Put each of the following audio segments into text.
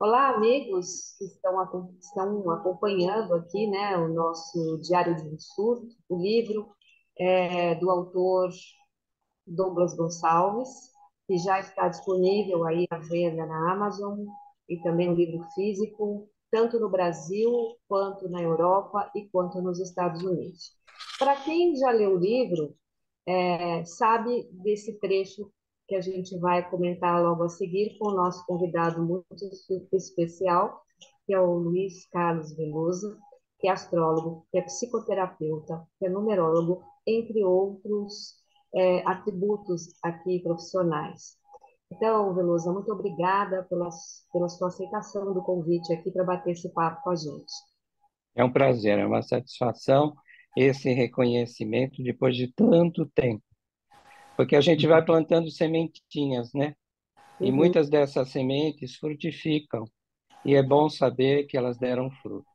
Olá, amigos que estão acompanhando aqui, né, o nosso Diário de um Surto, o livro do autor Douglas Gonçalves, que já está disponível aí à venda na Amazon, e também o livro físico, tanto no Brasil, quanto na Europa e quanto nos Estados Unidos. Para quem já leu o livro, sabe desse trecho que a gente vai comentar logo a seguir com o nosso convidado muito especial, que é o Luiz Carlos Veloso, que é astrólogo, que é psicoterapeuta, que é numerólogo, entre outros atributos aqui profissionais. Então, Veloso, muito obrigada pela sua aceitação do convite aqui para bater esse papo com a gente. É um prazer, é uma satisfação esse reconhecimento depois de tanto tempo, porque a gente vai plantando sementinhas, né? E Uhum. muitas dessas sementes frutificam, e é bom saber que elas deram fruto.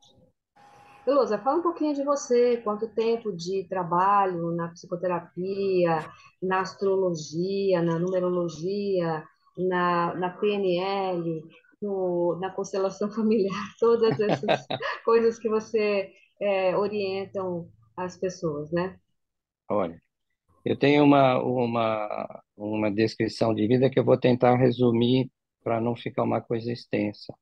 Veloso, fala um pouquinho de você, quanto tempo de trabalho na psicoterapia, na astrologia, na numerologia, na PNL, na constelação familiar, todas essas coisas que você orientam as pessoas, né? Olha, eu tenho uma descrição de vida que eu vou tentar resumir para não ficar uma coisa extensa.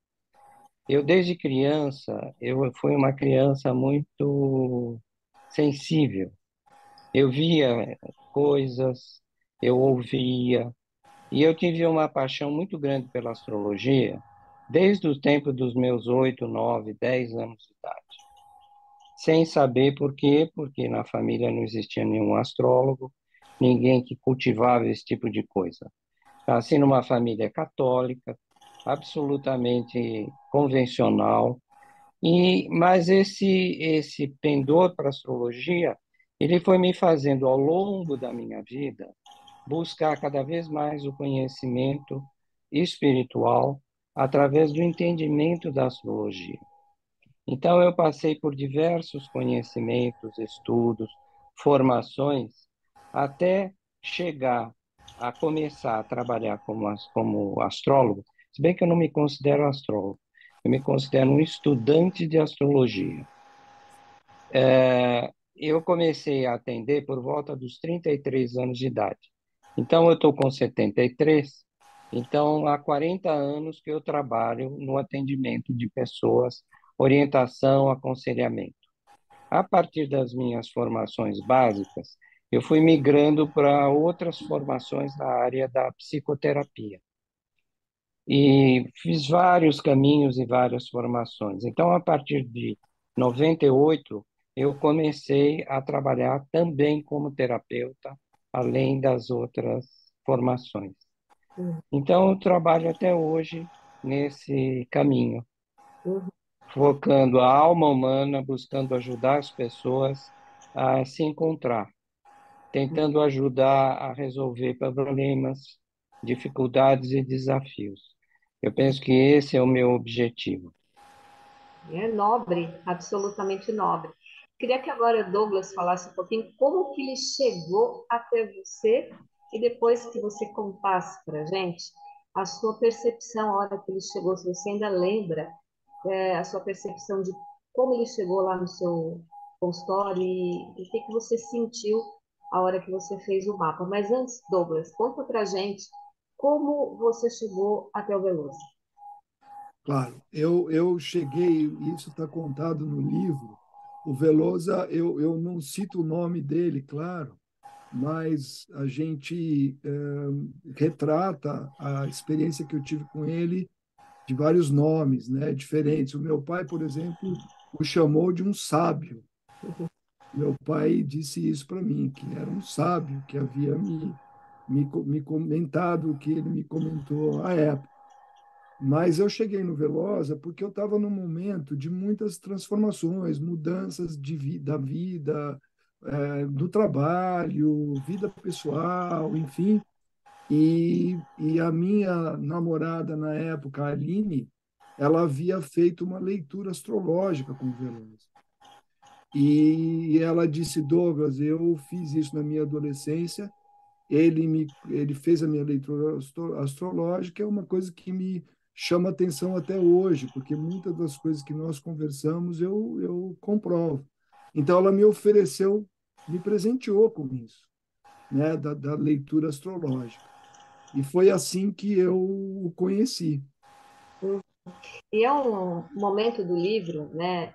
Eu, desde criança, eu fui uma criança muito sensível. Eu via coisas, eu ouvia, e eu tive uma paixão muito grande pela astrologia desde o tempo dos meus 8, 9, 10 anos de idade. Sem saber por quê, porque na família não existia nenhum astrólogo, ninguém que cultivava esse tipo de coisa. Nasci numa família católica, absolutamente convencional, mas esse pendor para a astrologia, ele foi me fazendo ao longo da minha vida buscar cada vez mais o conhecimento espiritual através do entendimento da astrologia. Então, eu passei por diversos conhecimentos, estudos, formações, até chegar a começar a trabalhar como astrólogo, se bem que eu não me considero astrólogo, eu me considero um estudante de astrologia. Eu comecei a atender por volta dos 33 anos de idade. Então, eu estou com 73, então há 40 anos que eu trabalho no atendimento de pessoas, orientação, aconselhamento. A partir das minhas formações básicas, eu fui migrando para outras formações na área da psicoterapia. E fiz vários caminhos e várias formações. Então, a partir de 98, eu comecei a trabalhar também como terapeuta, além das outras formações. Então, eu trabalho até hoje nesse caminho, Uhum. focando a alma humana, buscando ajudar as pessoas a se encontrar, tentando ajudar a resolver problemas, dificuldades e desafios. Eu penso que esse é o meu objetivo. É nobre, absolutamente nobre. Queria que agora o Douglas falasse um pouquinho como que ele chegou até você e depois que você contasse para a gente a sua percepção, a hora que ele chegou, se você ainda lembra, a sua percepção de como ele chegou lá no seu consultório e o que que você sentiu a hora que você fez o mapa. Mas antes, Douglas, conta para a gente como você chegou até o Veloso. Claro, eu cheguei, isso está contado no livro. O Velosa, eu não cito o nome dele, claro, mas a gente retrata a experiência que eu tive com ele de vários nomes, né, diferentes. O meu pai, por exemplo, o chamou de um sábio. Meu pai disse isso para mim, que era um sábio, que havia me comentado o que ele me comentou à época. Mas eu cheguei no Velosa porque eu estava num momento de muitas transformações, mudanças da vida, do trabalho, vida pessoal, enfim. E a minha namorada na época, a Aline, ela havia feito uma leitura astrológica com o Velosa. E ela disse, Douglas, eu fiz isso na minha adolescência, ele fez a minha leitura astrológica, é uma coisa que me chama atenção até hoje, porque muitas das coisas que nós conversamos eu comprovo. Então, ela me ofereceu, me presenteou com isso, né, da leitura astrológica. E foi assim que eu o conheci. E é um momento do livro, né,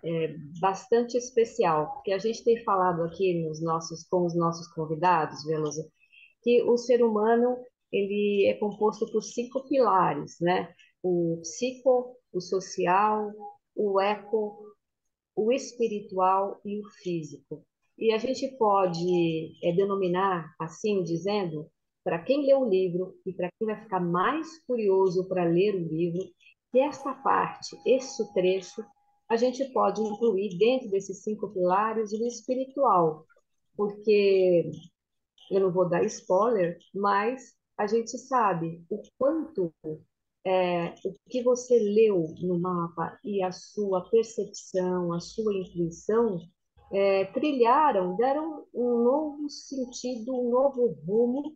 bastante especial, porque a gente tem falado aqui com os nossos convidados, Veloso, que o ser humano ele é composto por cinco pilares, né? O psico, o social, o eco, o espiritual e o físico. E a gente pode denominar, assim dizendo, para quem lê o livro e para quem vai ficar mais curioso para ler o livro, que esta parte, este trecho, a gente pode incluir dentro desses cinco pilares o espiritual, porque eu não vou dar spoiler, mas a gente sabe o quanto o que você leu no mapa e a sua percepção, a sua intuição trilharam, deram um novo sentido, um novo rumo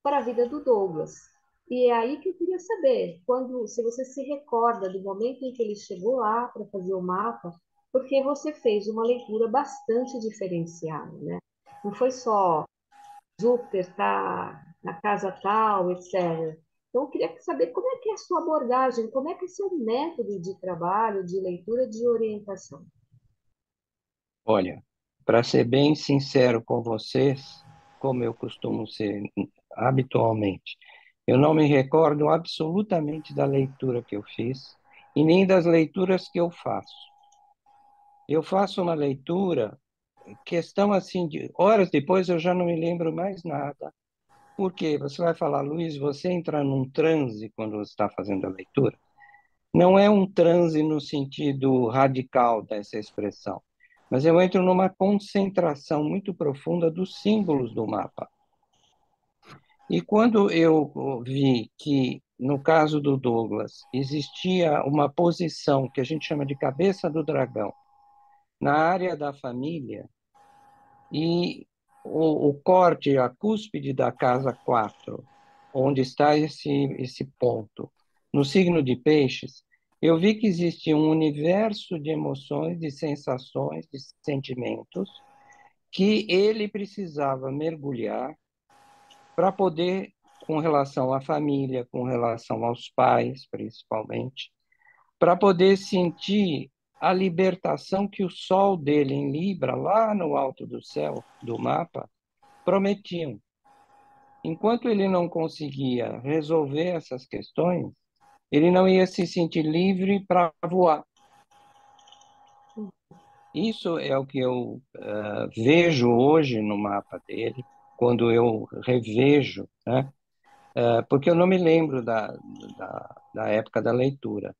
para a vida do Douglas. E é aí que eu queria saber, se você se recorda do momento em que ele chegou lá para fazer o mapa, porque você fez uma leitura bastante diferenciada, né? Não foi só Júpiter está na casa tal, etc. Então, eu queria saber como é que é a sua abordagem, como é que é seu método de trabalho, de leitura, de orientação. Olha, para ser bem sincero com vocês, como eu costumo ser habitualmente, eu não me recordo absolutamente da leitura que eu fiz e nem das leituras que eu faço. Eu faço uma leitura, questão assim de horas depois eu já não me lembro mais nada. Por quê? Você vai falar, Luiz, você entra num transe quando você está fazendo a leitura? Não é um transe no sentido radical dessa expressão, mas eu entro numa concentração muito profunda dos símbolos do mapa. E quando eu vi que, no caso do Douglas, existia uma posição que a gente chama de cabeça do dragão, na área da família, e o corte, a cúspide da casa 4, onde está esse ponto, no signo de Peixes, eu vi que existia um universo de emoções, de sensações, de sentimentos, que ele precisava mergulhar para poder, com relação à família, com relação aos pais, principalmente, para poder sentir a libertação que o sol dele em Libra, lá no alto do céu do mapa, prometiam. Enquanto ele não conseguia resolver essas questões, ele não ia se sentir livre para voar. Isso é o que eu vejo hoje no mapa dele, quando eu revejo, né? Porque eu não me lembro da época da leitura.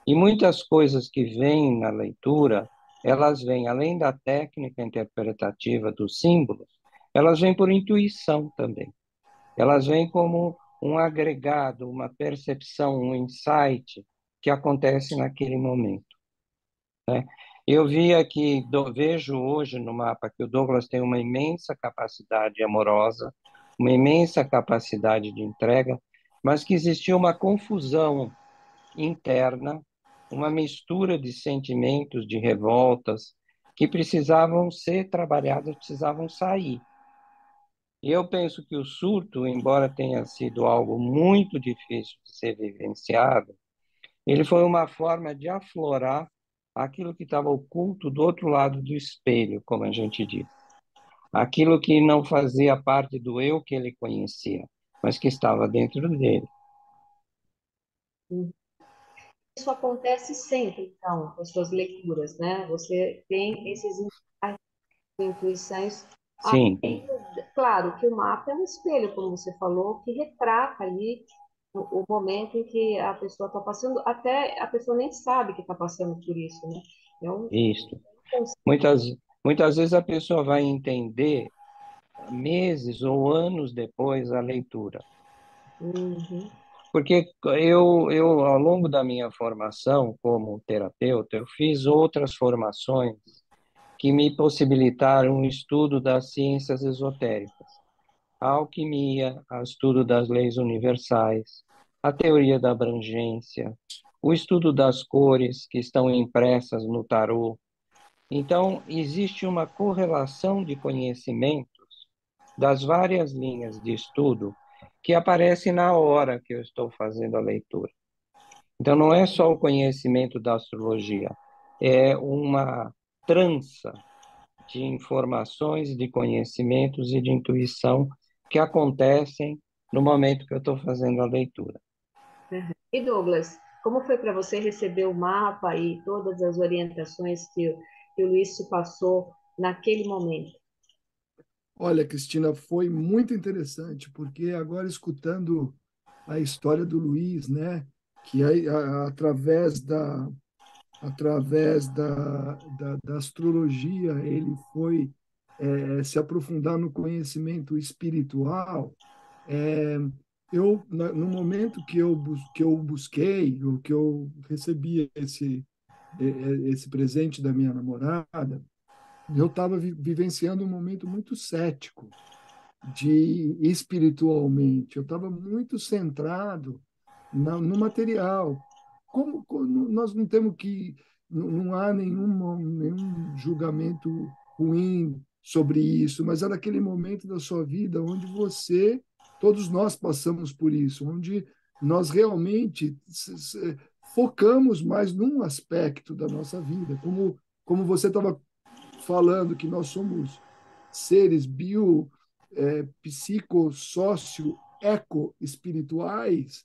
E muitas coisas que vêm na leitura, elas vêm, além da técnica interpretativa dos símbolos, elas vêm por intuição também. Elas vêm como um agregado, uma percepção, um insight que acontece naquele momento, né? Eu vi aqui, vejo hoje no mapa que o Douglas tem uma imensa capacidade amorosa, uma imensa capacidade de entrega, mas que existia uma confusão interna, uma mistura de sentimentos, de revoltas, que precisavam ser trabalhadas, precisavam sair. E eu penso que o surto, embora tenha sido algo muito difícil de ser vivenciado, ele foi uma forma de aflorar aquilo que estava oculto do outro lado do espelho, como a gente diz. Aquilo que não fazia parte do eu que ele conhecia, mas que estava dentro dele. Isso acontece sempre, então, com as suas leituras, né? Você tem esses intuições. Sim, Claro que o mapa é um espelho, como você falou, que retrata ali o momento em que a pessoa está passando, até a pessoa nem sabe que está passando por isso, né? É um isso. conceito. Muitas, muitas vezes a pessoa vai entender meses ou anos depois a leitura. Uhum. Porque eu, ao longo da minha formação como terapeuta, eu fiz outras formações que me possibilitaram o estudo das ciências esotéricas. A alquimia, o estudo das leis universais, a teoria da abrangência, o estudo das cores que estão impressas no tarô. Então, existe uma correlação de conhecimentos das várias linhas de estudo que aparece na hora que eu estou fazendo a leitura. Então, não é só o conhecimento da astrologia, é uma trança de informações, de conhecimentos e de intuição que acontecem no momento que eu estou fazendo a leitura. E Douglas, como foi para você receber o mapa e todas as orientações que o Luiz te passou naquele momento? Olha, Cristina, foi muito interessante, porque agora escutando a história do Luiz, né, que através da astrologia ele foi se aprofundar no conhecimento espiritual. É, no momento que eu busquei, ou que eu recebi esse presente da minha namorada, eu estava vivenciando um momento muito cético de espiritualmente. Eu estava muito centrado no material. Nós não temos que, não há nenhum julgamento ruim sobre isso, mas é naquele momento da sua vida onde todos nós passamos por isso, onde nós realmente focamos mais num aspecto da nossa vida, como você estava falando que nós somos seres psicossócio, eco-espirituais,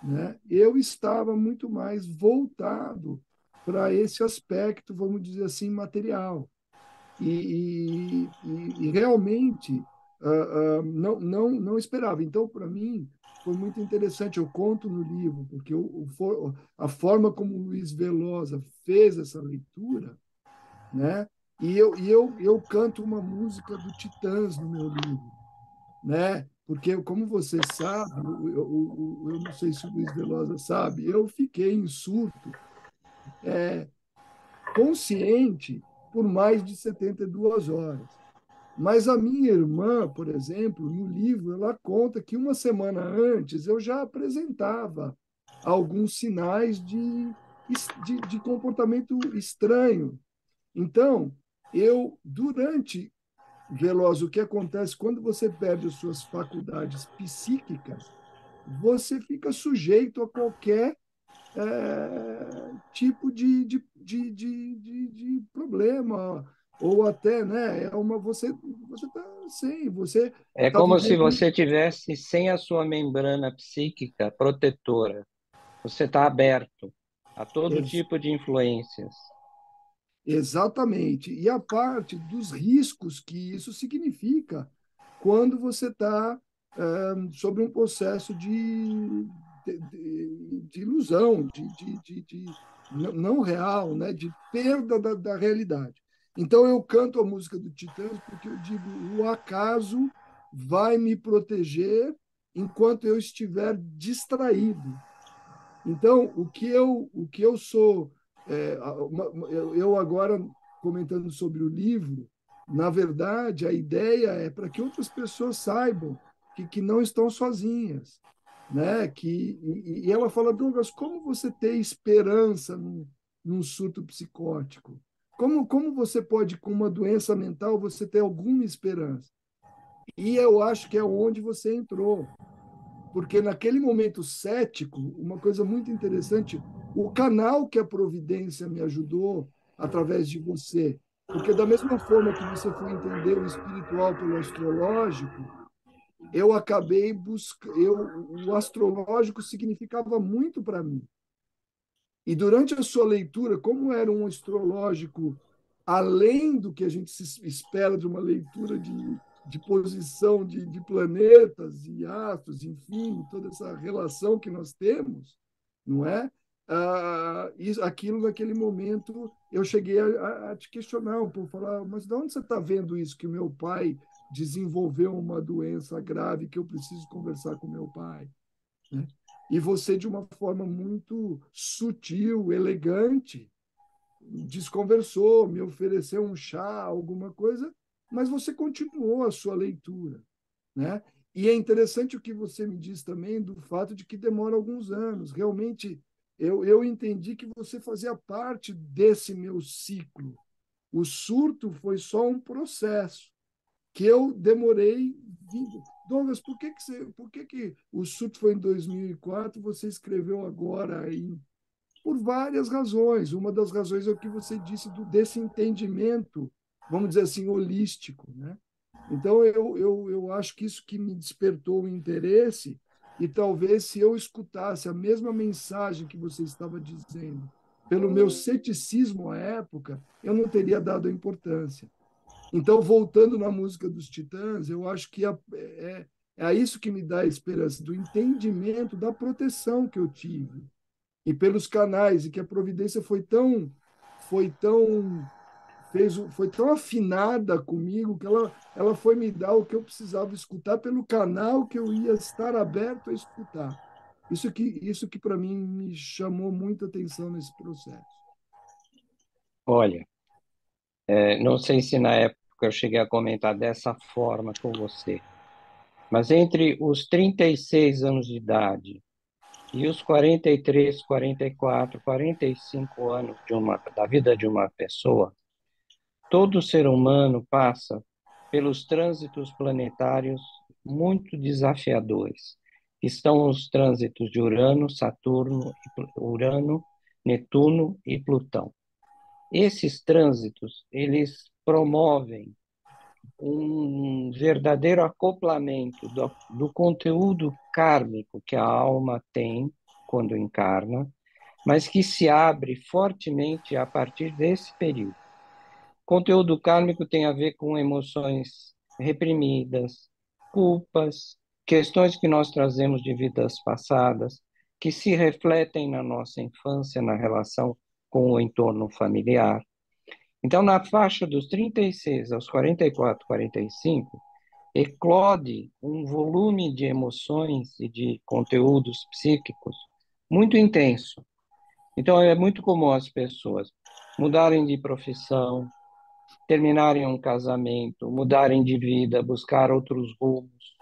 né? Eu estava muito mais voltado para esse aspecto, vamos dizer assim, material. E realmente não esperava. Então, para mim, foi muito interessante. Eu conto no livro, porque a forma como o Luiz Velosa fez essa leitura, né? E eu canto uma música do Titãs no meu livro, né? Porque, como você sabe, eu não sei se o Luiz Velosa sabe, eu fiquei em surto consciente por mais de 72 horas. Mas a minha irmã, por exemplo, no livro, ela conta que uma semana antes eu já apresentava alguns sinais de comportamento estranho. Então, durante Veloz, o que acontece quando você perde as suas faculdades psíquicas, você fica sujeito a qualquer tipo de problema, ou até, né, você está sem, você É está como se vivendo. você tivesse sem a sua membrana psíquica protetora. Você está aberto a todo Ex- tipo de influências. Exatamente. E a parte dos riscos que isso significa quando você está sobre um processo de ilusão, de não real, né? De perda da realidade. Então, eu canto a música do Titãs porque eu digo: o acaso vai me proteger enquanto eu estiver distraído. Então, o que eu sou, eu agora comentando sobre o livro, na verdade, a ideia é para que outras pessoas saibam que não estão sozinhas, né? E ela fala: Douglas, como você tem esperança num surto psicótico? Como você pode, com uma doença mental, você ter alguma esperança? E eu acho que é onde você entrou, porque naquele momento cético, uma coisa muito interessante, o canal que a providência me ajudou através de você, porque da mesma forma que você foi entender o espiritual pelo astrológico, eu acabei buscando, o astrológico significava muito para mim. E durante a sua leitura, como era um astrológico além do que a gente se espera de uma leitura de posição de planetas e astros, enfim, toda essa relação que nós temos, não é? Aquilo naquele momento eu cheguei a te questionar um pouco, falar: mas de onde você está vendo isso? Que o meu pai desenvolveu uma doença grave que eu preciso conversar com meu pai, né? E você, de uma forma muito sutil, elegante, desconversou, me ofereceu um chá, alguma coisa, mas você continuou a sua leitura, né? E é interessante o que você me diz também do fato de que demora alguns anos. Realmente, eu entendi que você fazia parte desse meu ciclo. O surto foi só um processo que eu demorei. Douglas, por que que o surto foi em 2004, você escreveu agora por várias razões. Uma das razões é o que você disse desse entendimento, vamos dizer assim, holístico, né? Então, eu acho que isso que me despertou o interesse, e talvez se eu escutasse a mesma mensagem que você estava dizendo, pelo meu ceticismo à época, eu não teria dado a importância. Então, voltando na música dos Titãs, eu acho que é isso que me dá a esperança, do entendimento da proteção que eu tive e pelos canais, e que a providência foi tão foi tão afinada comigo que ela foi me dar o que eu precisava escutar pelo canal que eu ia estar aberto a escutar. Isso que para mim me chamou muita atenção nesse processo. Olha, não sei se na época eu cheguei a comentar dessa forma com você, mas entre os 36 anos de idade e os 43, 44, 45 anos da vida de uma pessoa, todo ser humano passa pelos trânsitos planetários muito desafiadores, que estão os trânsitos de Urano, Netuno e Plutão. Esses trânsitos, eles promovem um verdadeiro acoplamento do conteúdo kármico que a alma tem quando encarna, mas que se abre fortemente a partir desse período. Conteúdo kármico tem a ver com emoções reprimidas, culpas, questões que nós trazemos de vidas passadas, que se refletem na nossa infância, na relação com o entorno familiar. Então, na faixa dos 36 aos 44, 45, eclode um volume de emoções e de conteúdos psíquicos muito intenso. Então, é muito comum as pessoas mudarem de profissão, terminarem um casamento, mudarem de vida, buscar outros rumos.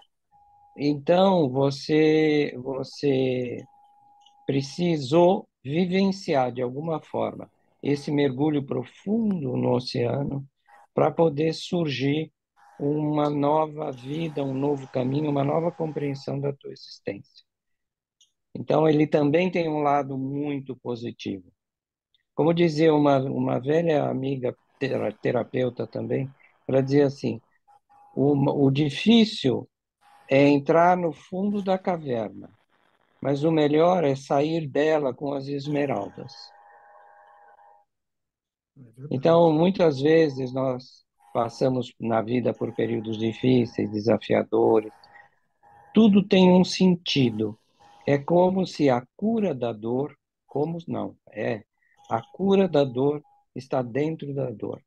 Então, você precisou vivenciar de alguma forma esse mergulho profundo no oceano para poder surgir uma nova vida, um novo caminho, uma nova compreensão da tua existência. Então, ele também tem um lado muito positivo. Como dizia uma velha amiga terapeuta também, ela dizia assim, o difícil é entrar no fundo da caverna, mas o melhor é sair dela com as esmeraldas. É verdade. Então, muitas vezes nós passamos na vida por períodos difíceis, desafiadores. Tudo tem um sentido. É como se a cura da dor, como não, a cura da dor está dentro da dor.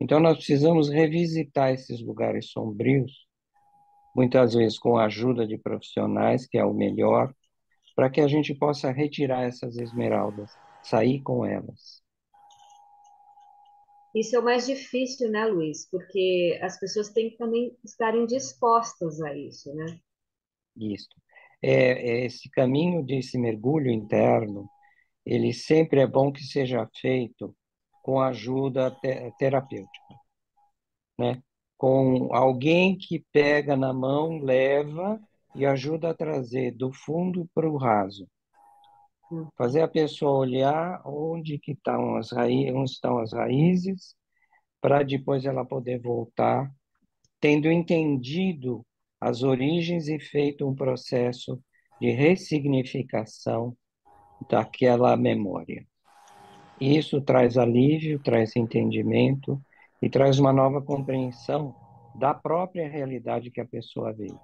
Então, nós precisamos revisitar esses lugares sombrios, muitas vezes com a ajuda de profissionais, que é o melhor, para que a gente possa retirar essas esmeraldas, sair com elas. Isso é o mais difícil, né, Luiz? Porque as pessoas têm que também estarem dispostas a isso, né? Isso. Esse caminho desse mergulho interno, ele sempre é bom que seja feito com ajuda terapêutica, né? Com alguém que pega na mão, leva e ajuda a trazer do fundo para o raso. Fazer a pessoa olhar onde que estão onde estão as raízes, para depois ela poder voltar, tendo entendido as origens e feito um processo de ressignificação daquela memória. Isso traz alívio, traz entendimento e traz uma nova compreensão da própria realidade que a pessoa vive.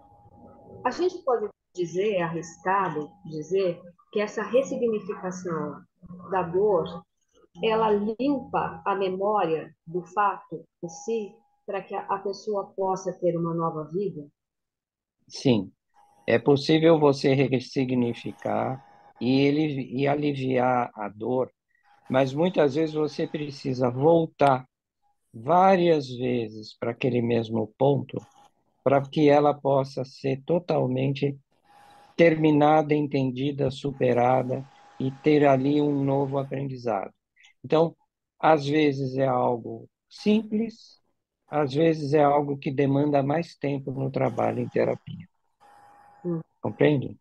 A gente pode dizer, é arriscado dizer, que essa ressignificação da dor, ela limpa a memória do fato em si, para que a pessoa possa ter uma nova vida? Sim, é possível você ressignificar e aliviar a dor, mas muitas vezes você precisa voltar várias vezes para aquele mesmo ponto, para que ela possa ser totalmente terminada, entendida, superada e ter ali um novo aprendizado. Então, às vezes é algo simples, às vezes é algo que demanda mais tempo no trabalho em terapia, Hum, compreende?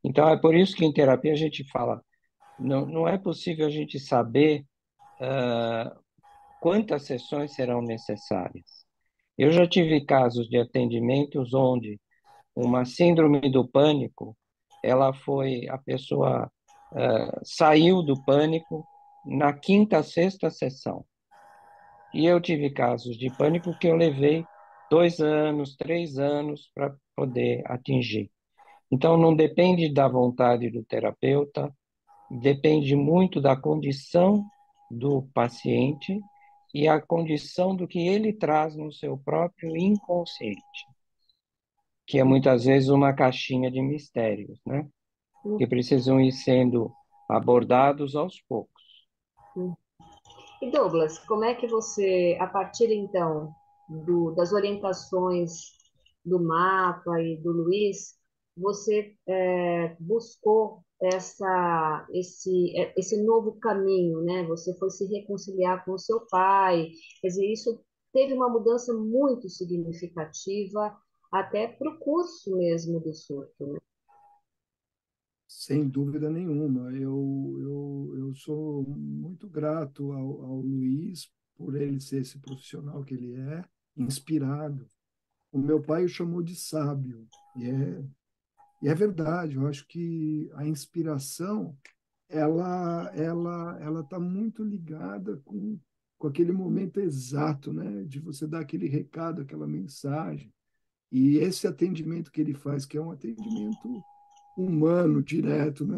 Então, é por isso que em terapia a gente fala, não é possível a gente saber quantas sessões serão necessárias. Eu já tive casos de atendimentos onde uma síndrome do pânico, a pessoa saiu do pânico na quinta, sexta sessão. E eu tive casos de pânico que eu levei 2 anos, 3 anos para poder atingir. Então, não depende da vontade do terapeuta, depende muito da condição do paciente e a condição do que ele traz no seu próprio inconsciente, que é muitas vezes uma caixinha de mistérios, né? hum, Que precisam ir sendo abordados aos poucos. hum. E Douglas, como é que você, a partir então das orientações do mapa e do Luiz, você buscou esse novo caminho, né? Você foi se reconciliar com o seu pai, quer dizer, isso teve uma mudança muito significativa até para o curso mesmo do surto, né? Sem dúvida nenhuma. Eu sou muito grato ao Luiz por ele ser esse profissional que ele é, inspirado. O meu pai o chamou de sábio, e é verdade. Eu acho que a inspiração ela está muito ligada com aquele momento exato, né? De você dar aquele recado, aquela mensagem. E esse atendimento que ele faz, que é um atendimento humano, direto, né?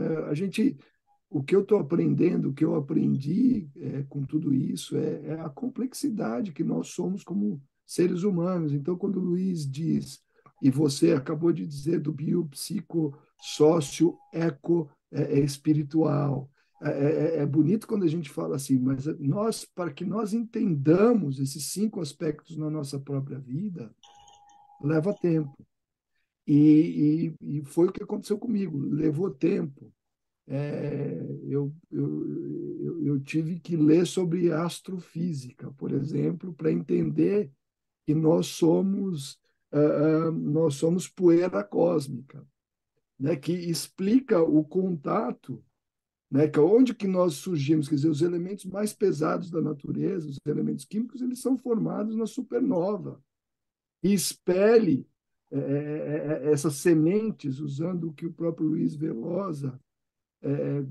O que eu estou aprendendo, o que eu aprendi com tudo isso é a complexidade que nós somos como seres humanos. Então, quando o Luiz diz, e você acabou de dizer do biopsicossócio eco espiritual, é bonito quando a gente fala assim, mas para que nós entendamos esses 5 aspectos na nossa própria vida, leva tempo. E foi o que aconteceu comigo, levou tempo. Eu tive que ler sobre astrofísica, por exemplo, para entender que nós somos poeira cósmica, né? Que explica o contato, né? Que é onde que nós surgimos, quer dizer, os elementos mais pesados da natureza, os elementos químicos, eles são formados na supernova e expele essas sementes, usando o que o próprio Luiz Velosa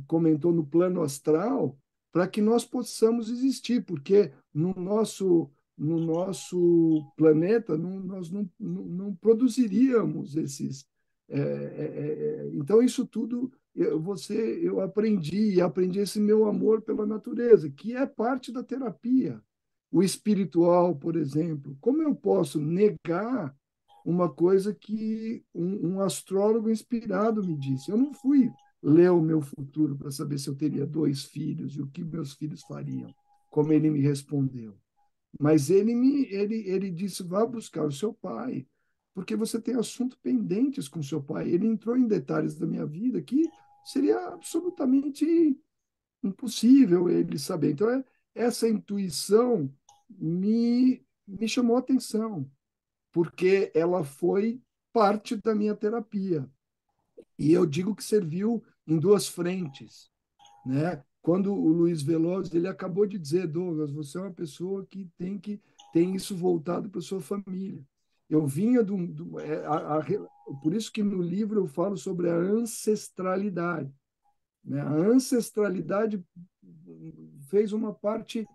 comentou no plano astral, para que nós possamos existir, porque no nosso planeta nós não produziríamos esses. Então, isso tudo eu aprendi, e aprendi esse meu amor pela natureza, que é parte da terapia. O espiritual, por exemplo. Como eu posso negar uma coisa que um astrólogo inspirado me disse? Eu não fui ler o meu futuro para saber se eu teria 2 filhos e o que meus filhos fariam, como ele me respondeu. Mas ele disse: vá buscar o seu pai, porque você tem assuntos pendentes com o seu pai. Ele entrou em detalhes da minha vida que seria absolutamente impossível ele saber. Então, essa intuição me chamou a atenção, porque ela foi parte da minha terapia. E eu digo que serviu em 2 frentes, né? Quando o Luiz Veloso, ele acabou de dizer, Douglas, você é uma pessoa que tem isso voltado para sua família. Eu vinha por isso que no livro eu falo sobre a ancestralidade, né? A ancestralidade fez uma parte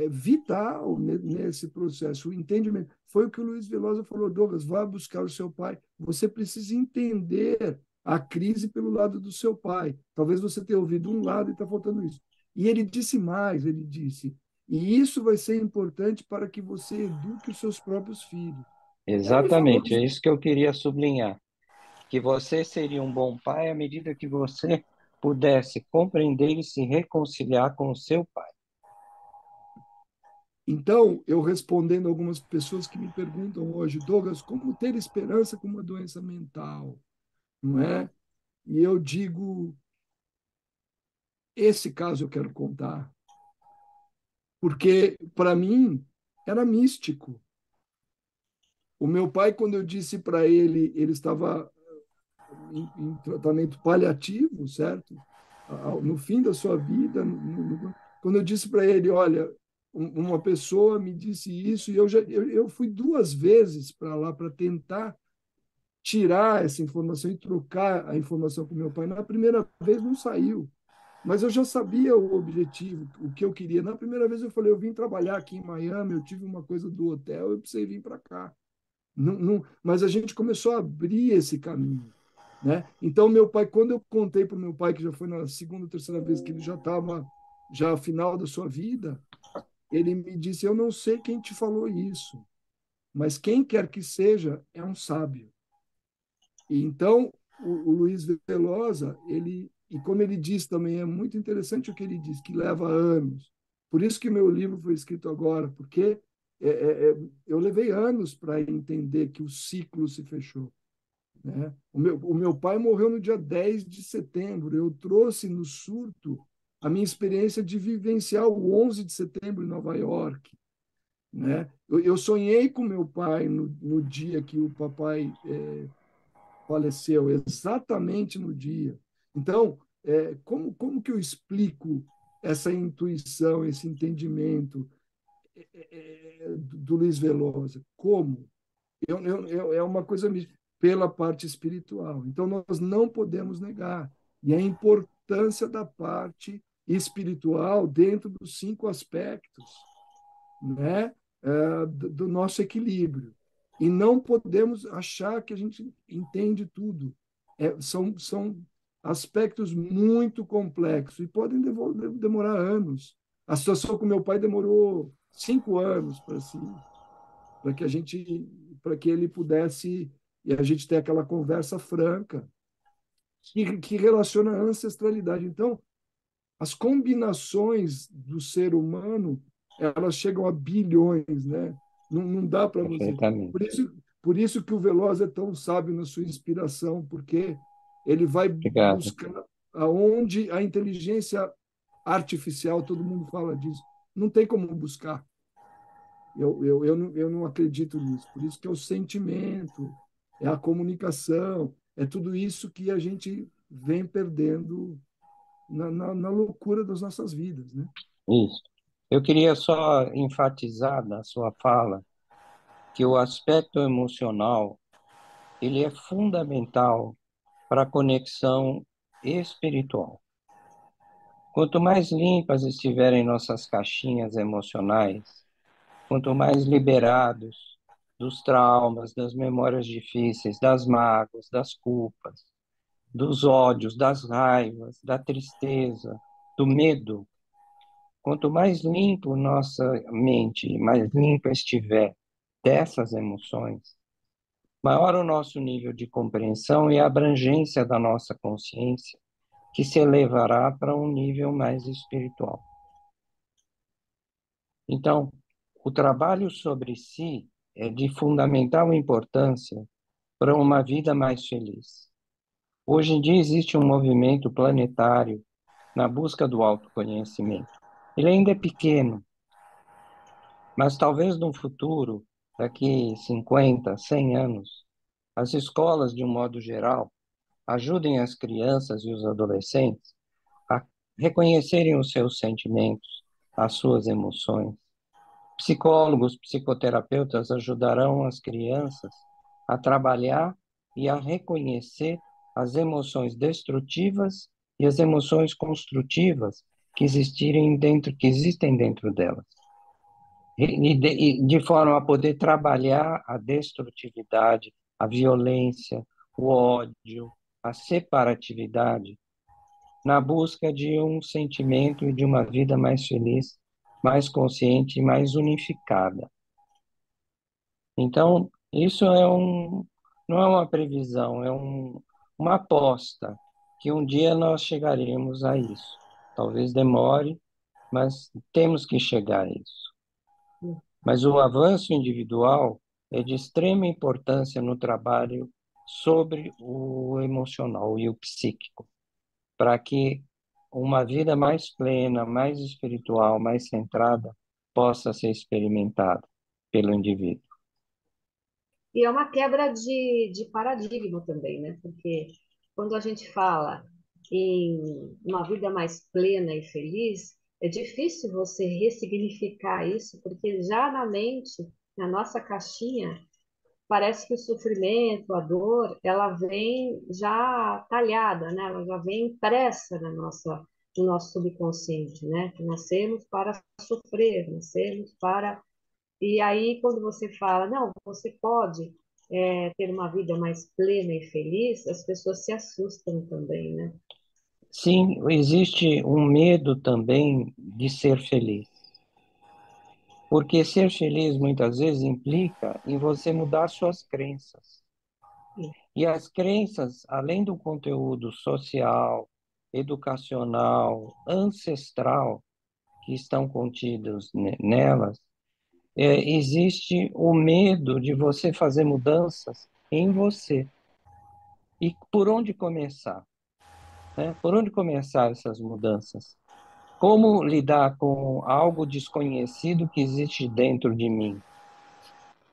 vital nesse processo, o entendimento. Foi o que o Luiz Velosa falou: Douglas, vá buscar o seu pai. Você precisa entender a crise pelo lado do seu pai. Talvez você tenha ouvido um lado e está faltando isso. E ele disse mais, ele disse, e isso vai ser importante para que você eduque os seus próprios filhos. Ele me falou Exatamente, isso. é isso que eu queria sublinhar, que você seria um bom pai à medida que você pudesse compreender e se reconciliar com o seu pai. Então, eu respondendo algumas pessoas que me perguntam hoje, Douglas, como ter esperança com uma doença mental, não é? E eu digo, esse caso eu quero contar, porque, para mim, era místico. O meu pai, quando eu disse para ele, ele estava em tratamento paliativo, certo? No fim da sua vida, quando eu disse para ele, olha, uma pessoa me disse isso, e eu fui 2 vezes para lá para tentar tirar essa informação e trocar a informação com meu pai. Na primeira vez não saiu, mas eu já sabia o objetivo, o que eu queria. Na primeira vez eu falei, eu vim trabalhar aqui em Miami, eu tive uma coisa do hotel, eu precisei vir para cá. Não, não, mas a gente começou a abrir esse caminho, né? Então meu pai, quando eu contei para o meu pai que já foi na segunda, terceira vez que ele já estava já ao final da sua vida, ele me disse: eu não sei quem te falou isso, mas quem quer que seja é um sábio. E então o Luiz Velosa, ele e como ele diz também é muito interessante o que ele diz, que leva anos. Por isso que meu livro foi escrito agora, porque eu levei anos para entender que o ciclo se fechou, né? O meu pai morreu no dia 10 de setembro. Eu trouxe no surto a minha experiência de vivenciar o 11 de setembro em Nova York, né? Eu sonhei com meu pai no dia que o papai faleceu, exatamente no dia. Então, como que eu explico essa intuição, esse entendimento do Luiz Velosa? Como? É uma coisa pela parte espiritual. Então, nós não podemos negar. E a importância da parte espiritual dentro dos 5 aspectos, né, do nosso equilíbrio. E não podemos achar que a gente entende tudo. São aspectos muito complexos e podem demorar anos. A situação com meu pai demorou 5 anos para que a gente, para que ele pudesse e a gente ter aquela conversa franca que relaciona a ancestralidade. Então, as combinações do ser humano, elas chegam a bilhões, né? Não dá para você. Por Perfeitamente. isso, por isso que o Veloz é tão sábio na sua inspiração, porque ele vai Obrigado. buscar aonde a inteligência artificial, todo mundo fala disso, não tem como buscar. Eu não acredito nisso. Por isso que é o sentimento, é a comunicação, é tudo isso que a gente vem perdendo na loucura das nossas vidas, né? Isso. Eu queria só enfatizar na sua fala que o aspecto emocional, ele é fundamental para a conexão espiritual. Quanto mais limpas estiverem nossas caixinhas emocionais, quanto mais liberados dos traumas, das memórias difíceis, das mágoas, das culpas, dos ódios, das raivas, da tristeza, do medo, quanto mais limpo nossa mente, mais limpa estiver dessas emoções, maior o nosso nível de compreensão e abrangência da nossa consciência, que se elevará para um nível mais espiritual. Então, o trabalho sobre si é de fundamental importância para uma vida mais feliz. Hoje em dia existe um movimento planetário na busca do autoconhecimento. Ele ainda é pequeno, mas talvez no futuro, daqui 50, 100 anos, as escolas, de um modo geral, ajudem as crianças e os adolescentes a reconhecerem os seus sentimentos, as suas emoções. Psicólogos, psicoterapeutas ajudarão as crianças a trabalhar e a reconhecer as emoções destrutivas e as emoções construtivas que existem dentro delas. E de forma a poder trabalhar a destrutividade, a violência, o ódio, a separatividade, na busca de um sentimento e de uma vida mais feliz, mais consciente e mais unificada. Então, isso não é uma previsão, uma aposta que um dia nós chegaremos a isso. Talvez demore, mas temos que chegar a isso. Mas o avanço individual é de extrema importância no trabalho sobre o emocional e o psíquico, para que uma vida mais plena, mais espiritual, mais centrada, possa ser experimentada pelo indivíduo. E é uma quebra de paradigma também, né? Porque quando a gente fala em uma vida mais plena e feliz, é difícil você ressignificar isso, porque já na mente, na nossa caixinha, parece que o sofrimento, a dor, ela vem já talhada, né? Ela já vem impressa no nosso subconsciente, né? Que nascemos para sofrer, nascemos para e aí, quando você fala, não, você pode ter uma vida mais plena e feliz, as pessoas se assustam também, né? Sim, existe um medo também de ser feliz. Porque ser feliz muitas vezes implica em você mudar suas crenças. E as crenças, além do conteúdo social, educacional, ancestral que estão contidos nelas, existe o medo de você fazer mudanças em você. E por onde começar, né? Por onde começar essas mudanças? Como lidar com algo desconhecido que existe dentro de mim?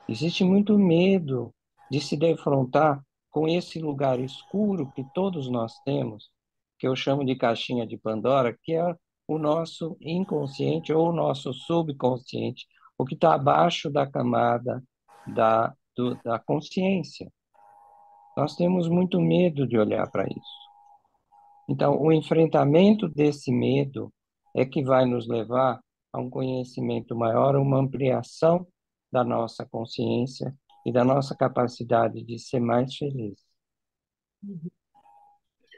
Existe muito medo de se defrontar com esse lugar escuro que todos nós temos, que eu chamo de caixinha de Pandora, que é o nosso inconsciente ou o nosso subconsciente, o que está abaixo da camada da consciência. Nós temos muito medo de olhar para isso. Então, o enfrentamento desse medo é que vai nos levar a um conhecimento maior, uma ampliação da nossa consciência e da nossa capacidade de ser mais feliz.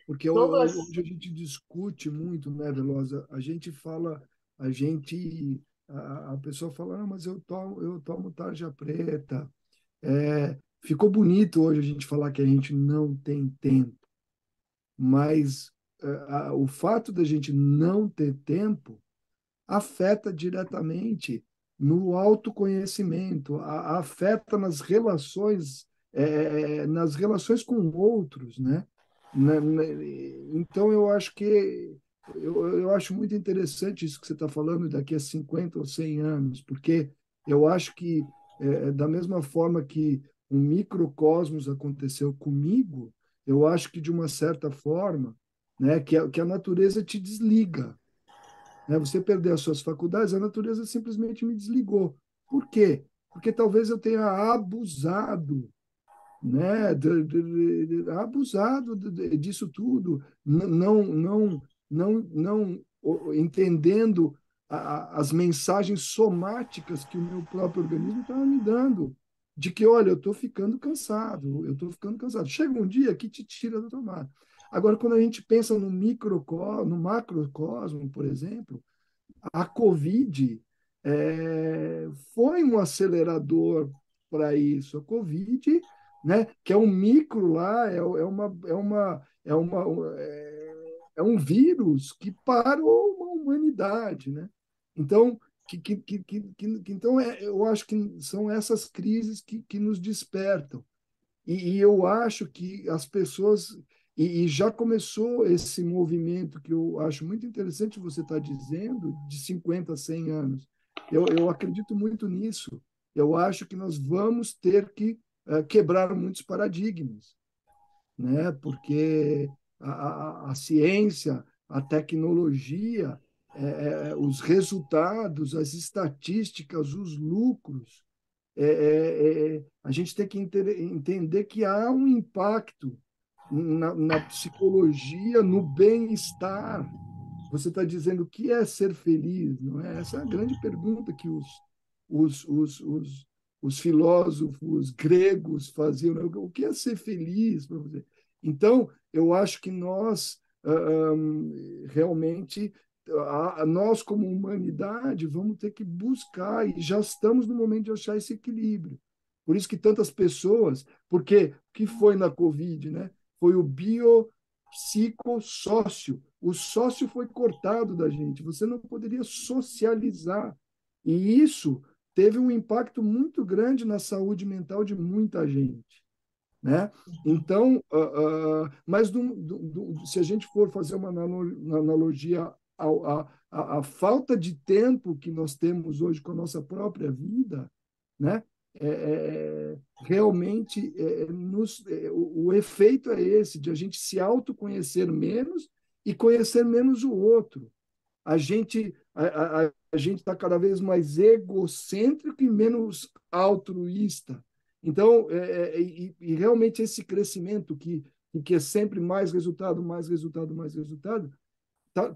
Porque Douglas, hoje a gente discute muito, né, Velosa? A gente fala, a pessoa fala, ah, mas eu tomo tarja preta. Ficou bonito hoje a gente falar que a gente não tem tempo, mas o fato da gente não ter tempo afeta diretamente no autoconhecimento, afeta nas relações com outros, né? Então eu acho que eu acho muito interessante isso que você está falando daqui a 50 ou 100 anos, porque eu acho que da mesma forma que um microcosmos aconteceu comigo, eu acho que de uma certa forma, né, que a natureza te desliga, né? Você perder as suas faculdades, a natureza simplesmente me desligou. Por quê? Porque talvez eu tenha abusado, né? Abusado disso tudo, não entendendo as mensagens somáticas que o meu próprio organismo estava me dando, de que, olha, eu estou ficando cansado, eu estou ficando cansado. Chega um dia que te tira da tomada. Agora, quando a gente pensa no macrocosmo, por exemplo, a Covid foi um acelerador para isso. A Covid, né, que é um micro lá, é um vírus que parou uma humanidade, né? Então, então eu acho que são essas crises que nos despertam. E eu acho que as pessoas. E já começou esse movimento que eu acho muito interessante você estar dizendo, de 50 a 100 anos. Eu acredito muito nisso. Eu acho que nós vamos ter que quebrar muitos paradigmas, né? Porque a ciência, a tecnologia, os resultados, as estatísticas, os lucros, a gente tem que entender que há um impacto na psicologia, no bem-estar. Você está dizendo o que é ser feliz, não é? Essa é a grande pergunta que os, os, os, os filósofos gregos faziam, né? O que é ser feliz para você? Então, eu acho que nós realmente nós como humanidade vamos ter que buscar e já estamos no momento de achar esse equilíbrio. Por isso que tantas pessoas, porque o que foi na Covid, né? Foi o biopsicossócio. O sócio foi cortado da gente. Você não poderia socializar. E isso teve um impacto muito grande na saúde mental de muita gente. né? Então, mas se a gente for fazer uma analogia à falta de tempo que nós temos hoje com a nossa própria vida, né? Realmente o efeito é esse, de a gente se autoconhecer menos e conhecer menos o outro. A gente está cada vez mais egocêntrico e menos altruísta. Então, e realmente esse crescimento que é sempre mais resultado, mais resultado, mais resultado,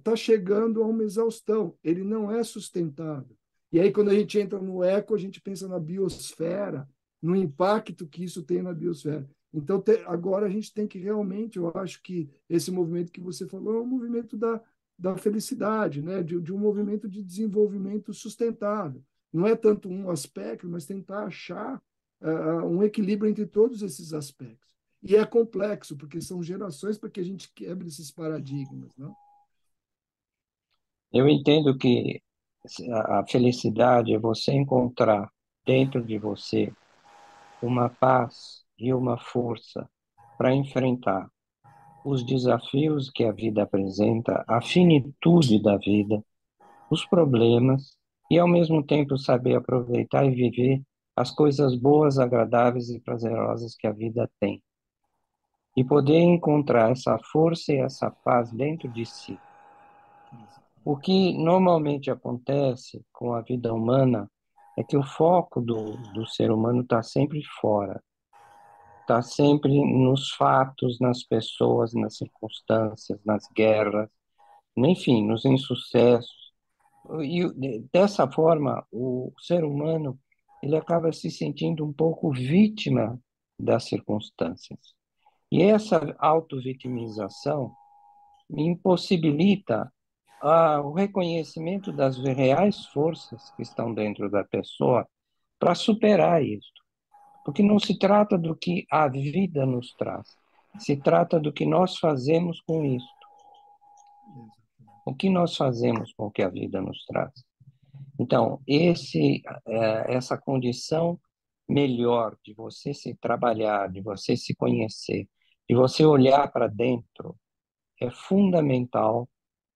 tá chegando a uma exaustão. Ele não é sustentável. E aí, quando a gente entra no eco, a gente pensa na biosfera, no impacto que isso tem na biosfera. Então, agora a gente tem que realmente, eu acho que esse movimento que você falou é um movimento da felicidade, né? De um movimento de desenvolvimento sustentável. Não é tanto um aspecto, mas tentar achar um equilíbrio entre todos esses aspectos. E é complexo, porque são gerações para que a gente quebre esses paradigmas, não? Eu entendo que a felicidade é você encontrar dentro de você uma paz e uma força para enfrentar os desafios que a vida apresenta, a finitude da vida, os problemas, e ao mesmo tempo saber aproveitar e viver as coisas boas, agradáveis e prazerosas que a vida tem. E poder encontrar essa força e essa paz dentro de si. O que normalmente acontece com a vida humana é que o foco do ser humano está sempre fora, está sempre nos fatos, nas pessoas, nas circunstâncias, nas guerras, enfim, nos insucessos. E dessa forma, o ser humano ele acaba se sentindo um pouco vítima das circunstâncias. E essa autovitimização impossibilita o reconhecimento das reais forças que estão dentro da pessoa para superar isso. Porque não se trata do que a vida nos traz, se trata do que nós fazemos com isso. O que nós fazemos com o que a vida nos traz. Então, essa condição melhor de você se trabalhar, de você se conhecer, de você olhar para dentro, é fundamental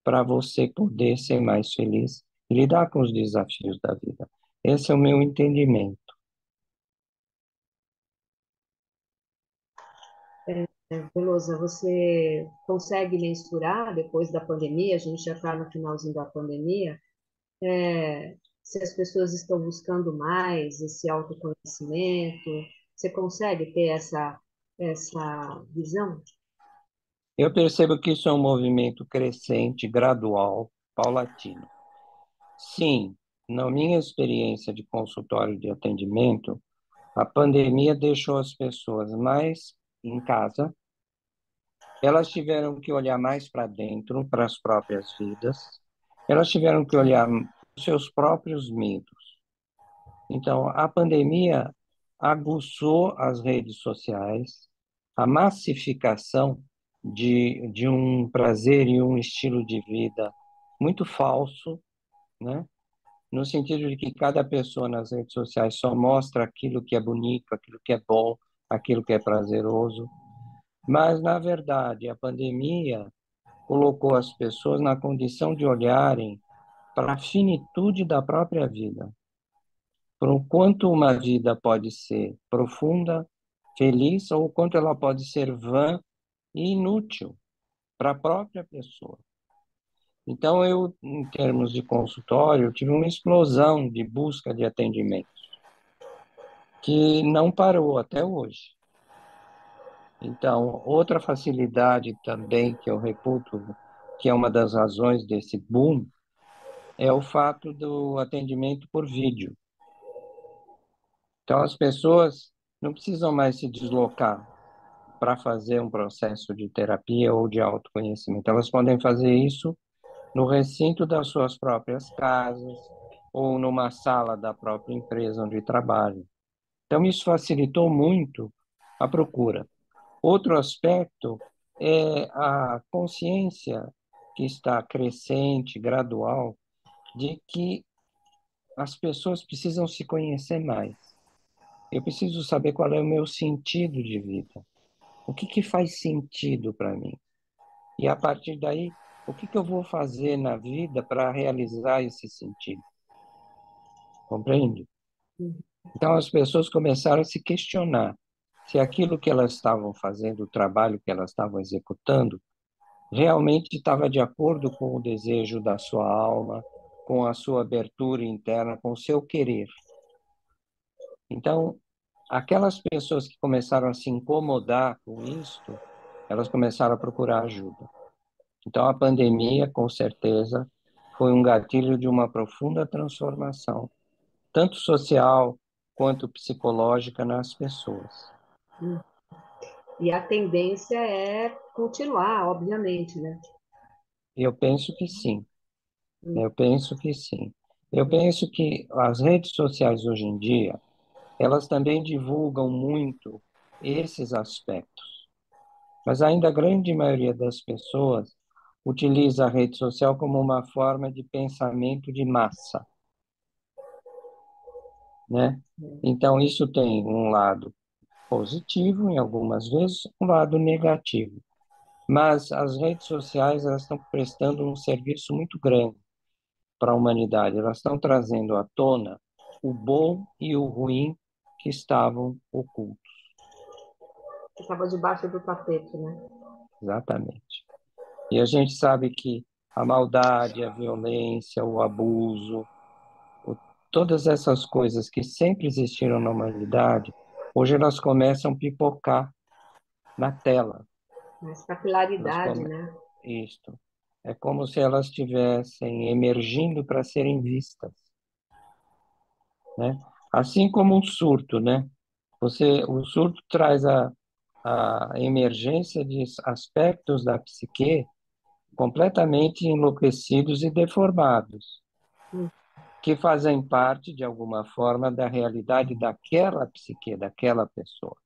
para você poder ser mais feliz e lidar com os desafios da vida. Esse é o meu entendimento. Velosa, você consegue mensurar, depois da pandemia, a gente já está no finalzinho da pandemia, se as pessoas estão buscando mais esse autoconhecimento? Você consegue ter essa visão? Eu percebo que isso é um movimento crescente, gradual, paulatino. Sim, na minha experiência de consultório de atendimento, a pandemia deixou as pessoas mais em casa, elas tiveram que olhar mais para dentro, para as próprias vidas, elas tiveram que olhar os seus próprios medos. Então, a pandemia aguçou as redes sociais, a massificação de um prazer e um estilo de vida muito falso, né? No sentido de que cada pessoa nas redes sociais só mostra aquilo que é bonito, aquilo que é bom, aquilo que é prazeroso. Mas, na verdade, a pandemia colocou as pessoas na condição de olharem para a finitude da própria vida, para o quanto uma vida pode ser profunda, feliz, ou o quanto ela pode ser vã e inútil para a própria pessoa. Então, eu, em termos de consultório, eu tive uma explosão de busca de atendimentos, que não parou até hoje. Então, outra facilidade também que eu reputo, que é uma das razões desse boom, é o fato do atendimento por vídeo. Então, as pessoas não precisam mais se deslocar para fazer um processo de terapia ou de autoconhecimento. Elas podem fazer isso no recinto das suas próprias casas ou numa sala da própria empresa onde trabalham. Então, isso facilitou muito a procura. Outro aspecto é a consciência que está crescente, gradual, de que as pessoas precisam se conhecer mais. Eu preciso saber qual é o meu sentido de vida. O que que faz sentido para mim? E a partir daí, o que que eu vou fazer na vida para realizar esse sentido? Compreende? Uhum. Então as pessoas começaram a se questionar se aquilo que elas estavam fazendo, o trabalho que elas estavam executando, realmente estava de acordo com o desejo da sua alma, com a sua abertura interna, com o seu querer. Então, aquelas pessoas que começaram a se incomodar com isto, elas começaram a procurar ajuda. Então, a pandemia, com certeza, foi um gatilho de uma profunda transformação, tanto social quanto psicológica nas pessoas. Uhum. E a tendência é continuar, obviamente, né? Eu penso que sim, Uhum. eu penso que sim. Eu penso que as redes sociais hoje em dia, elas também divulgam muito esses aspectos, mas ainda a grande maioria das pessoas utiliza a rede social como uma forma de pensamento de massa, né? Então, isso tem um lado positivo, em algumas vezes, um lado negativo. Mas as redes sociais, elas estão prestando um serviço muito grande para a humanidade. Elas estão trazendo à tona o bom e o ruim que estavam ocultos. Que estava debaixo do tapete, né? Exatamente. E a gente sabe que a maldade, a violência, o abuso, o- todas essas coisas que sempre existiram na humanidade, hoje elas começam a pipocar na tela. Mas Elas capilaridade, come... né? Isto. É como se elas estivessem emergindo para serem vistas, né? Assim como um surto, né? O surto traz a emergência de aspectos da psique completamente enlouquecidos e deformados, Uhum. que fazem parte, de alguma forma, da realidade daquela psique, daquela pessoa.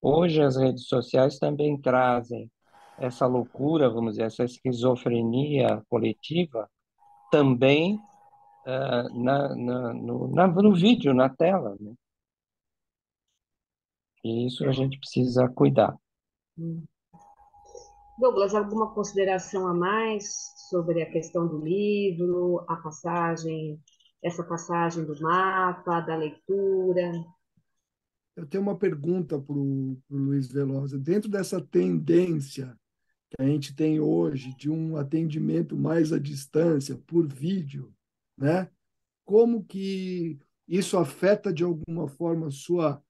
Hoje, as redes sociais também trazem essa loucura, vamos dizer, essa esquizofrenia coletiva, também no vídeo, na tela, né? E isso a gente precisa cuidar. Uhum. Douglas, alguma consideração a mais sobre a questão do livro, a passagem, essa passagem do mapa, da leitura? Eu tenho uma pergunta para o Luiz Velosa. Dentro dessa tendência que a gente tem hoje de um atendimento mais à distância, por vídeo, né? Como que isso afeta de alguma forma a sua,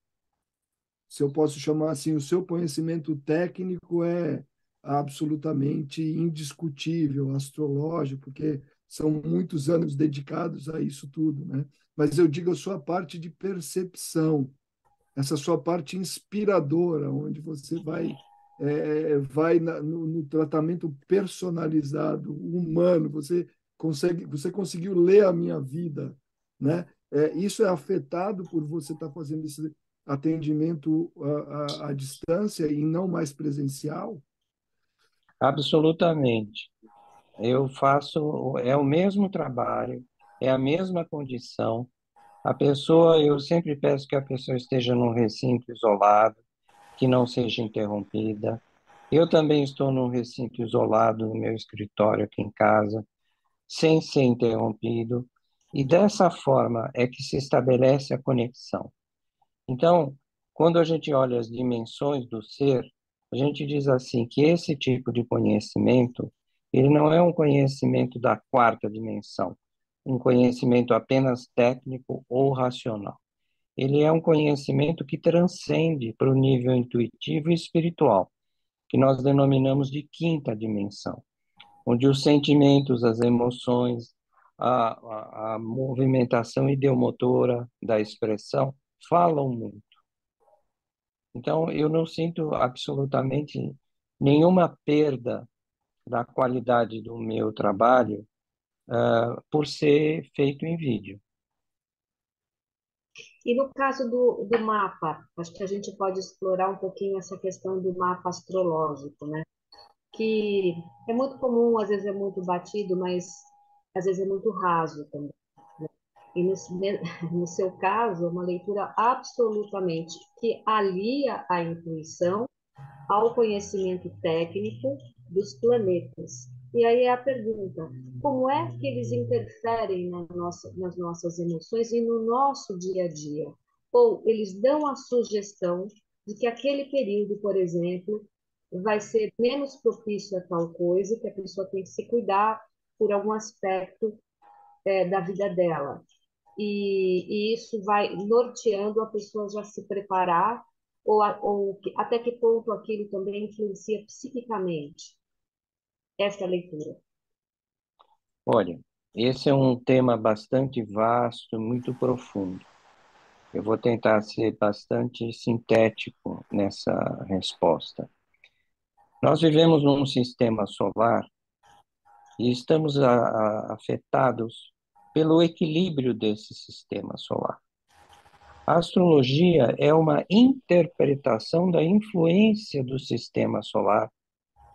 se eu posso chamar assim, o seu conhecimento técnico é absolutamente indiscutível, astrológico, porque são muitos anos dedicados a isso tudo, né? Mas eu digo a sua parte de percepção, essa sua parte inspiradora, onde você vai no tratamento personalizado, humano, você conseguiu ler a minha vida, né? Isso é afetado por você estar fazendo esse atendimento à distância e não mais presencial? Absolutamente. Eu faço, é o mesmo trabalho, é a mesma condição. A pessoa, eu sempre peço que a pessoa esteja num recinto isolado, que não seja interrompida. Eu também estou num recinto isolado no meu escritório aqui em casa, sem ser interrompido. E dessa forma é que se estabelece a conexão. Então, quando a gente olha as dimensões do ser, a gente diz assim que esse tipo de conhecimento, ele não é um conhecimento da quarta dimensão, um conhecimento apenas técnico ou racional. Ele é um conhecimento que transcende para o nível intuitivo e espiritual, que nós denominamos de quinta dimensão, onde os sentimentos, as emoções, a movimentação ideomotora da expressão falam muito. Então, eu não sinto absolutamente nenhuma perda da qualidade do meu trabalho, por ser feito em vídeo. E no caso do mapa, acho que a gente pode explorar um pouquinho essa questão do mapa astrológico, né? Que é muito comum, às vezes é muito batido, mas às vezes é muito raso também. E no, no seu caso, é uma leitura absolutamente que alia a intuição ao conhecimento técnico dos planetas. E aí é a pergunta: como é que eles interferem nas nossas emoções e no nosso dia a dia? Ou eles dão a sugestão de que aquele período, por exemplo, vai ser menos propício a tal coisa, que a pessoa tem que se cuidar por algum aspecto da vida dela. E isso vai norteando a pessoa já se preparar, até que ponto aquilo também influencia psiquicamente essa leitura. Olha, esse é um tema bastante vasto, muito profundo. Eu vou tentar ser bastante sintético nessa resposta. Nós vivemos num sistema solar e estamos afetados pelo equilíbrio desse sistema solar. A astrologia é uma interpretação da influência do sistema solar,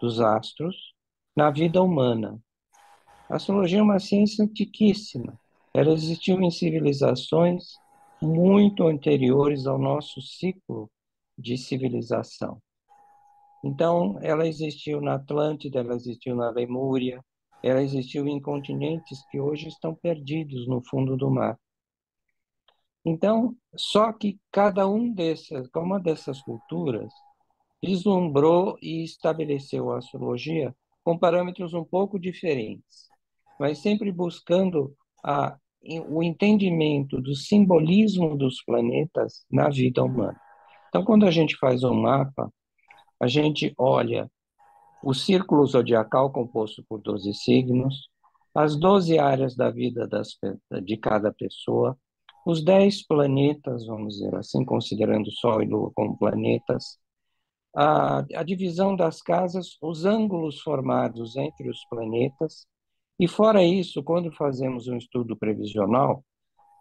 dos astros, na vida humana. A astrologia é uma ciência antiquíssima. Ela existiu em civilizações muito anteriores ao nosso ciclo de civilização. Então, ela existiu na Atlântida, ela existiu na Lemúria, ela existiu em continentes que hoje estão perdidos no fundo do mar. Então, só que cada uma dessas culturas vislumbrou e estabeleceu a astrologia com parâmetros um pouco diferentes, mas sempre buscando o entendimento do simbolismo dos planetas na vida humana. Então, quando a gente faz um mapa, a gente olha o círculo zodiacal composto por 12 signos, as 12 áreas da vida de cada pessoa, os 10 planetas, vamos dizer assim, considerando Sol e Lua como planetas, a divisão das casas, os ângulos formados entre os planetas, e fora isso, quando fazemos um estudo previsional,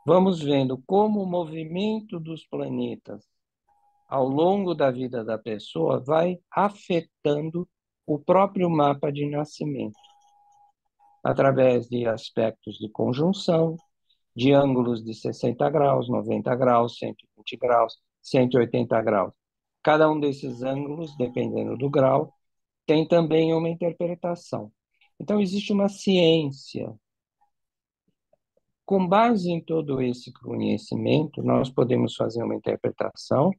vamos vendo como o movimento dos planetas ao longo da vida da pessoa vai afetando o próprio mapa de nascimento, através de aspectos de conjunção, de ângulos de 60 graus, 90 graus, 120 graus, 180 graus. Cada um desses ângulos, dependendo do grau, tem também uma interpretação. Então, existe uma ciência. Com base em todo esse conhecimento, nós podemos fazer uma interpretação,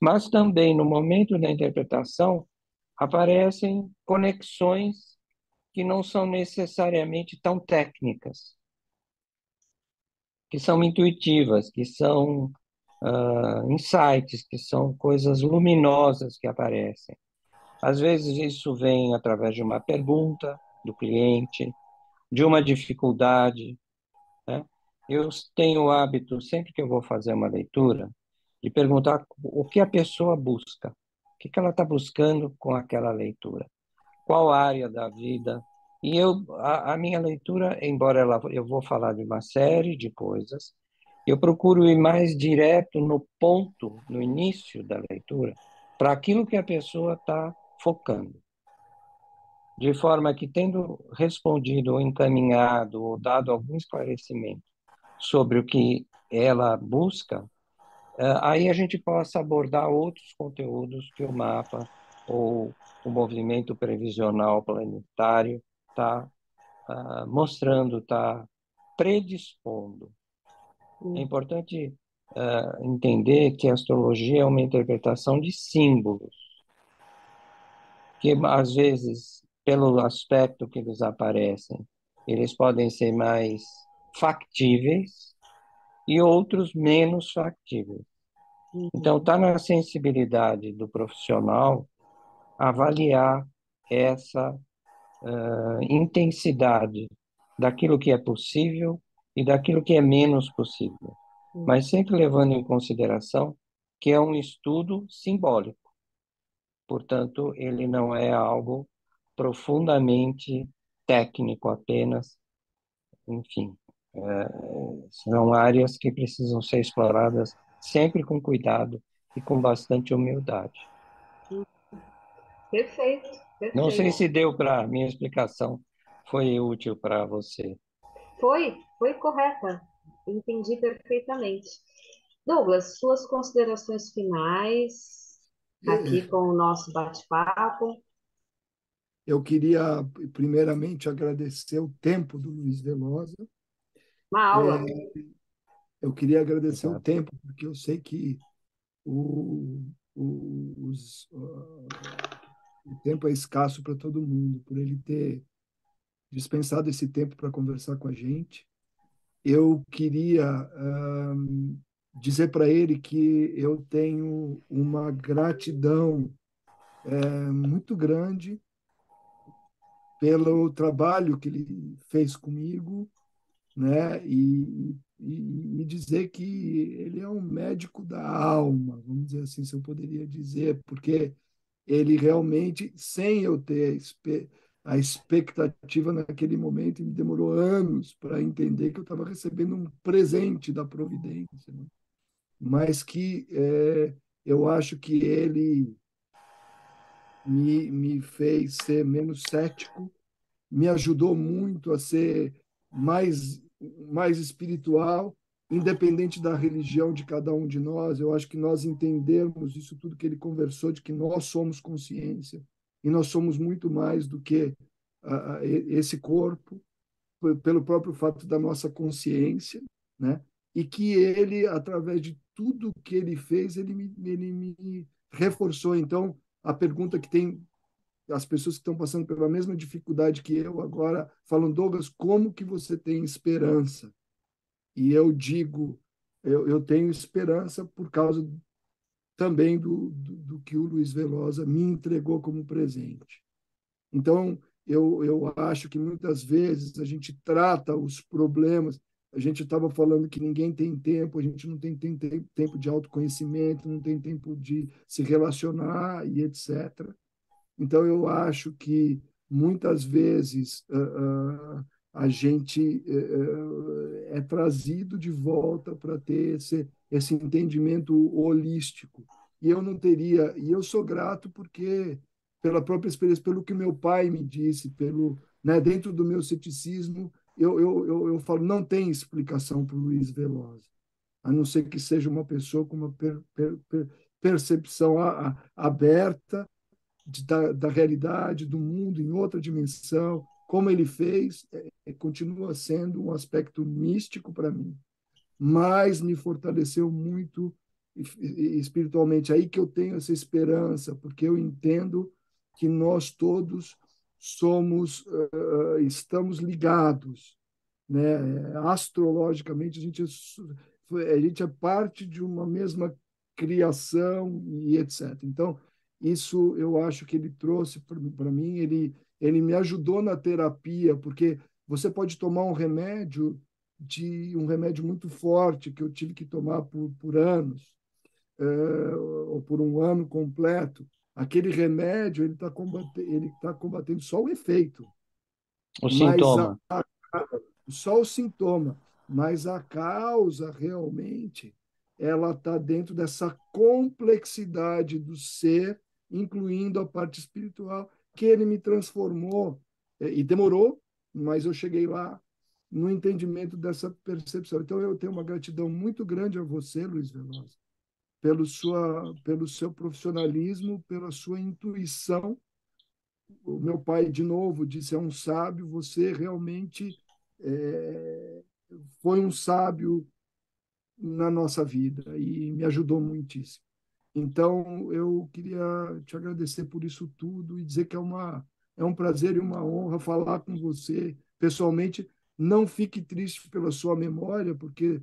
mas também no momento da interpretação aparecem conexões que não são necessariamente tão técnicas, que são intuitivas, que são insights, que são coisas luminosas que aparecem. Às vezes isso vem através de uma pergunta do cliente, de uma dificuldade, né? Eu tenho o hábito, sempre que eu vou fazer uma leitura, de perguntar o que a pessoa busca, o que ela está buscando com aquela leitura, qual área da vida. E a minha leitura, embora eu vou falar de uma série de coisas, eu procuro ir mais direto no ponto, no início da leitura, para aquilo que a pessoa está focando. De forma que, tendo respondido ou encaminhado ou dado algum esclarecimento sobre o que ela busca, aí a gente possa abordar outros conteúdos que o mapa ou o movimento previsional planetário está mostrando, está predispondo. É importante entender que a astrologia é uma interpretação de símbolos, que às vezes, pelo aspecto que eles aparecem, eles podem ser mais factíveis e outros menos factíveis. Então, está na sensibilidade do profissional avaliar essa intensidade daquilo que é possível e daquilo que é menos possível, mas sempre levando em consideração que é um estudo simbólico. Portanto, ele não é algo profundamente técnico apenas, enfim, são áreas que precisam ser exploradas sempre com cuidado e com bastante humildade. Perfeito, Não sei perfeito. se deu para minha explicação foi útil para você. Foi correta. entendi perfeitamente. Douglas, suas considerações finais aqui com o nosso bate-papo. Eu queria, primeiramente, agradecer o tempo do Luiz Velosa. Uma aula. Eu queria agradecer o Obrigado. tempo, porque eu sei que o, o tempo é escasso para todo mundo, por ele ter dispensado esse tempo para conversar com a gente. Eu queria dizer para ele que eu tenho uma gratidão muito grande pelo trabalho que ele fez comigo, né? E dizer que ele é um médico da alma, vamos dizer assim, se eu poderia dizer, porque ele realmente, sem eu ter a expectativa naquele momento, me demorou anos para entender que eu estava recebendo um presente da providência, né? Mas que eu acho que ele me fez ser menos cético, me ajudou muito a ser mais espiritual, independente da religião de cada um de nós. Eu acho que nós entendermos isso tudo que ele conversou, de que nós somos consciência e nós somos muito mais do que esse corpo, pelo próprio fato da nossa consciência, né? E que ele, através de tudo que ele fez, ele me reforçou. Então, a pergunta que tem as pessoas que estão passando pela mesma dificuldade que eu agora falam, Douglas, como que você tem esperança? E eu digo, eu tenho esperança por causa também do que o Luiz Velosa me entregou como presente. Então, eu acho que muitas vezes a gente trata os problemas, a gente estava falando que ninguém tem tempo, a gente não tem tempo de autoconhecimento, não tem tempo de se relacionar e etc. Então, eu acho que muitas vezes a gente é trazido de volta para ter esse entendimento holístico. E eu não teria, e eu sou grato porque, pela própria experiência, pelo que meu pai me disse, né, dentro do meu ceticismo, eu falo, não tem explicação para o Luiz Velosa, a não ser que seja uma pessoa com uma percepção aberta da realidade, do mundo em outra dimensão, como ele fez, continua sendo um aspecto místico para mim, mas me fortaleceu muito espiritualmente. Aí que eu tenho essa esperança, porque eu entendo que nós todos estamos ligados, né? Astrologicamente, a gente é parte de uma mesma criação e etc. Então, isso eu acho que ele trouxe para mim, ele me ajudou na terapia, porque você pode tomar um remédio muito forte que eu tive que tomar por anos, ou por um ano completo. Aquele remédio ele tá combatendo só o efeito, O mas sintoma. só o sintoma, mas a causa realmente ela está dentro dessa complexidade do ser, incluindo a parte espiritual, que ele me transformou, e demorou, mas eu cheguei lá no entendimento dessa percepção. Então eu tenho uma gratidão muito grande a você, Luiz Veloso, pelo seu profissionalismo, pela sua intuição. O meu pai, de novo, disse: é um sábio, você realmente é, foi um sábio na nossa vida e me ajudou muitíssimo. Então, eu queria te agradecer por isso tudo e dizer que é um prazer e uma honra falar com você pessoalmente. Não fique triste pela sua memória, porque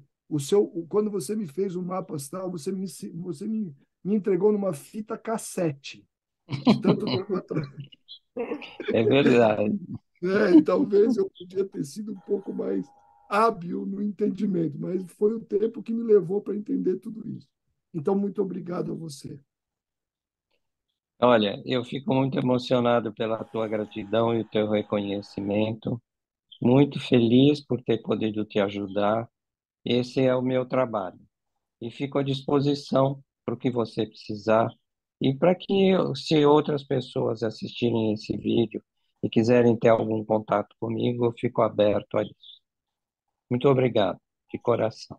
quando você me fez o mapa astral, me entregou numa fita cassete de tanto tempo atrás. É verdade. Né? E talvez eu podia ter sido um pouco mais hábil no entendimento, mas foi o tempo que me levou para entender tudo isso. Então, muito obrigado a você. Olha, eu fico muito emocionado pela tua gratidão e o teu reconhecimento. Muito feliz por ter podido te ajudar. Esse é o meu trabalho. E fico à disposição para o que você precisar. E para que, se outras pessoas assistirem esse vídeo e quiserem ter algum contato comigo, eu fico aberto a isso. Muito obrigado. de coração.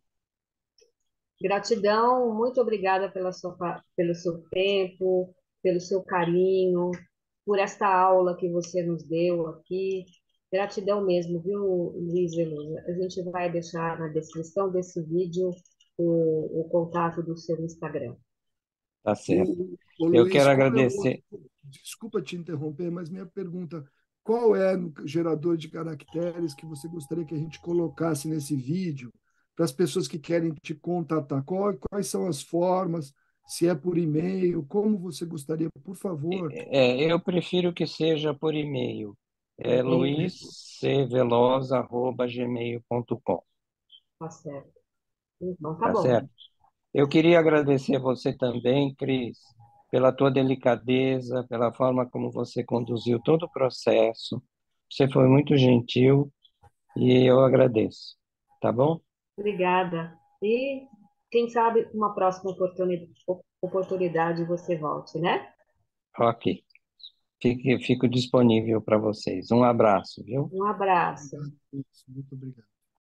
Gratidão, muito obrigada pelo seu tempo, pelo seu carinho, por esta aula que você nos deu aqui. Gratidão mesmo, viu, Luiz Veloso? A gente vai deixar na descrição desse vídeo o contato do seu Instagram. Tá certo. O Eu Luiz, quero qual é o, agradecer. desculpa te interromper, mas minha pergunta, qual é o gerador de caracteres que você gostaria que a gente colocasse nesse vídeo para as pessoas que querem te contatar? Quais são as formas? Se é por e-mail, como você gostaria, por favor? Eu prefiro que seja por e-mail. É E-mail, luiscvelosa@gmail.com. tá certo. Então, tá Tá bom. certo? Eu queria agradecer a você também, Cris, pela tua delicadeza, pela forma como você conduziu todo o processo. Você foi muito gentil e eu agradeço. Tá bom? Obrigada. E quem sabe uma próxima oportunidade você volte, né? Ok. Fico disponível para vocês. Um abraço, viu? Um abraço. Obrigado, Luiz. Muito obrigado.